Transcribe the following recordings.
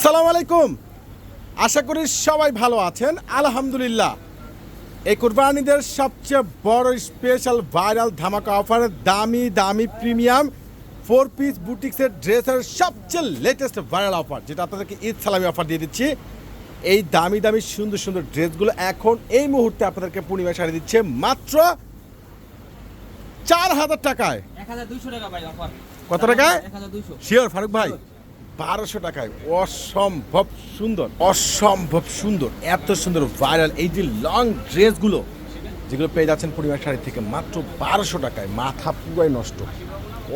আসসালামু আলাইকুম। আশা করি সবাই ভালো আছেন আলহামদুলিল্লাহ। এই কুরবানিদের সবচেয়ে বড় স্পেশাল ভাইরাল ধামাকা অফারে দামি দামি প্রিমিয়াম 4 পিস বুটিক্সের ড্রেসের সবচেয়ে লেটেস্ট ভাইরাল অফার, যেটা আপনাদেরকে ঈদ সালামি অফার দিয়ে দিচ্ছি। এই দামি দামি সুন্দর সুন্দর ড্রেসগুলো এখন এই মুহূর্তে আপনাদেরকে পূর্ণিমা শাড়ি দিচ্ছে মাত্র 4000 টাকায়। 1200 টাকা ভাই অফার। কত টাকায়? 1200। শিওর ফারুক ভাই? 1200 টাকায় অসম্ভব সুন্দর, অসম্ভব সুন্দর, এত সুন্দর ভাইরাল এই যে লং ড্রেসগুলো যেগুলো পেয়ে যাচ্ছেন পূর্ণিমা শাড়ি থেকে মাত্র 1200 টাকায়। মাথা পুরাই নষ্ট,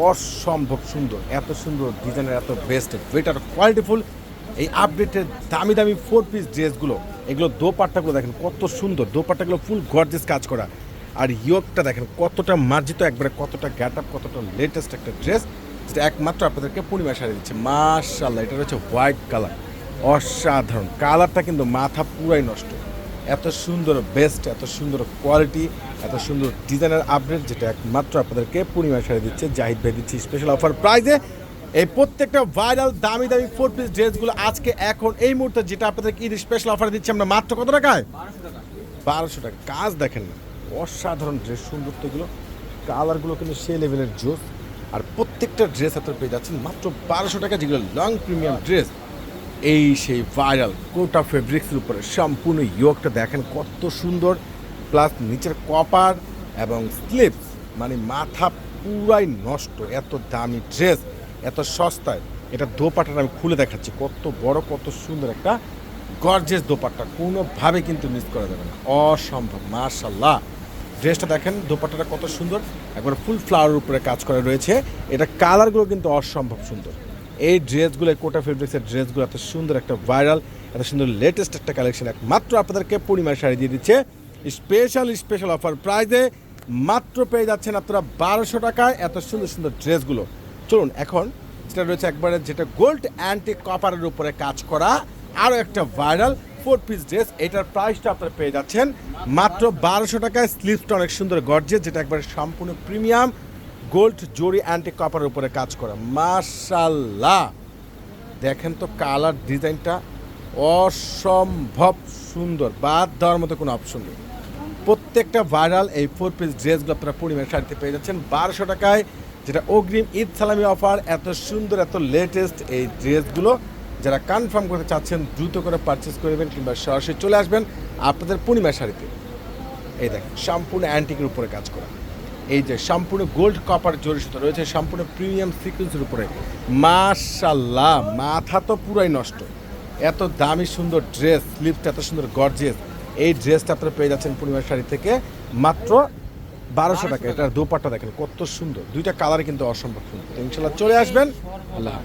অসম্ভব সুন্দর, এত সুন্দর ডিজাইনের, এত বেস্ট বেটার কোয়ালিটিফুল এই আপডেটের দামি দামি 4 পিস ড্রেসগুলো। এগুলো দোপাট্টাগুলো দেখেন কত সুন্দর, দোপাট্টাগুলো ফুল গর্জিয়াস কাজ করা, আর ইয়োগটা দেখেন কতটা মার্জিত, একবারে কতটা গ্যাট আপ, কতটা লেটেস্ট একটা ড্রেস, যেটা একমাত্র আপনাদেরকে পূর্ণিমা শাড়ি দিচ্ছে। মাশাআল্লাহ, এটা হচ্ছে হোয়াইট কালার, অসাধারণ কালারটা, কিন্তু মাথা পুরাই নষ্ট, এত সুন্দর বেস্ট, এত সুন্দর কোয়ালিটি, এত সুন্দর ডিজাইনের আপডেট, যেটা একমাত্র আপনাদেরকে পূর্ণিমা শাড়ি দিচ্ছে। জাহিদ ভাই দিচ্ছে স্পেশাল অফার প্রাইজে এই প্রত্যেকটা ভাইরাল দামি দামি 4 পিস ড্রেসগুলো আজকে এখন এই মুহূর্তে, যেটা আপনাদেরকে ঈদ স্পেশাল অফার দিচ্ছি আমরা মাত্র কত টাকায়? 1200 টাকা। 1200 টাকা। কাজ দেখেন না, অসাধারণ ড্রেস, সুন্দরত্বগুলো, কালারগুলো কিন্তু সেই লেভেলের জোস, আর প্রত্যেকটা ড্রেস আপনারা পেয়ে যাচ্ছেন মাত্র 1200 টাকা, যেগুলো লং প্রিমিয়াম ড্রেস। এই সেই ভাইরাল কোটা ফেব্রিক্সের উপরে সম্পূর্ণ ইয়োগটা দেখেন কত সুন্দর, প্লাস নিচের কপার এবং স্লিপস, মানে মাথা পুরাই নষ্ট, এত দামি ড্রেস এত সস্তায়। এটা দোপাট্টাটা আমি খুলে দেখাচ্ছি, কত বড় কত সুন্দর একটা গর্জিয়াস দোপাট্টা, কোনোভাবে কিন্তু মিস করা যাবে না, অসম্ভব। মাশাআল্লাহ, ড্রেসটা দেখেন, দোপাট্টাটা কত সুন্দর, একবার ফুল ফ্লাওয়ারের উপরে কাজ করা রয়েছে। এটা কালারগুলো কিন্তু অসম্ভব সুন্দর। এই ড্রেসগুলো, কোটা ফেব্রিক্সের ড্রেসগুলো এত সুন্দর একটা ভাইরাল, এত সুন্দর লেটেস্ট একটা কালেকশন একমাত্র আপনাদেরকে পূর্ণিমা শাড়ি দিয়ে দিচ্ছে স্পেশাল অফার প্রাইজে। মাত্র পেয়ে যাচ্ছেন আপনারা 1200 টাকায় এত সুন্দর সুন্দর ড্রেসগুলো। চলুন এখন যেটা রয়েছে একবারে, যেটা গোল্ড অ্যান্টিক কপারের উপরে কাজ করা আরও একটা ভাইরাল 4 পিস ড্রেস, এটার প্রাইসটা আপনারা পেয়ে যাচ্ছেন মাত্র 1200 টাকায়। স্লিভসটা অনেক সুন্দর গর্জিয়াস, যেটা একবারে সম্পূর্ণ প্রিমিয়াম গোল্ড জরি অ্যান্টিক কপারের উপরে কাজ করা। মাশাআল্লাহ, দেখেন তো কালার ডিজাইনটা অসম্ভব সুন্দর, বাদ দেওয়ার মতো কোনো অপশন নেই। প্রত্যেকটা ভাইরাল এই 4 পিস ড্রেসগুলো আপনারা পূর্ণিমার শাড়িতে পেয়ে যাচ্ছেন 1200 টাকায়, যেটা অগ্রিম ঈদ সালামি অফার। এত সুন্দর এত লেটেস্ট এই ড্রেসগুলো যারা কনফার্ম করতে চাচ্ছেন দ্রুত করে পারচেস করে নেবেন, কিংবা সরাসরি চলে আসবেন আপনাদের পূর্ণিমা শাড়িতে। এই দেখেন সম্পূর্ণ অ্যান্টিকের উপরে কাজ করা, এই যে সম্পূর্ণ গোল্ড কপার জরি সুতা রয়েছে, সম্পূর্ণ প্রিমিয়াম সিকোয়েন্সের উপরে। মাশাআল্লাহ, মাথা তো পুরাই নষ্ট, এত দামি সুন্দর ড্রেস, স্লিভটা এত সুন্দর গর্জিয়াস। এই ড্রেসটা আপনারা পেয়ে যাচ্ছেন পূর্ণিমা শাড়ি থেকে মাত্র 1200 টাকা। এটার দোপাট্টা দেখেন কত সুন্দর, দুইটা কালার কিন্তু অসম্ভব সুন্দর। ইনশাআল্লাহ চলে আসবেন। আল্লাহ হাফেজ।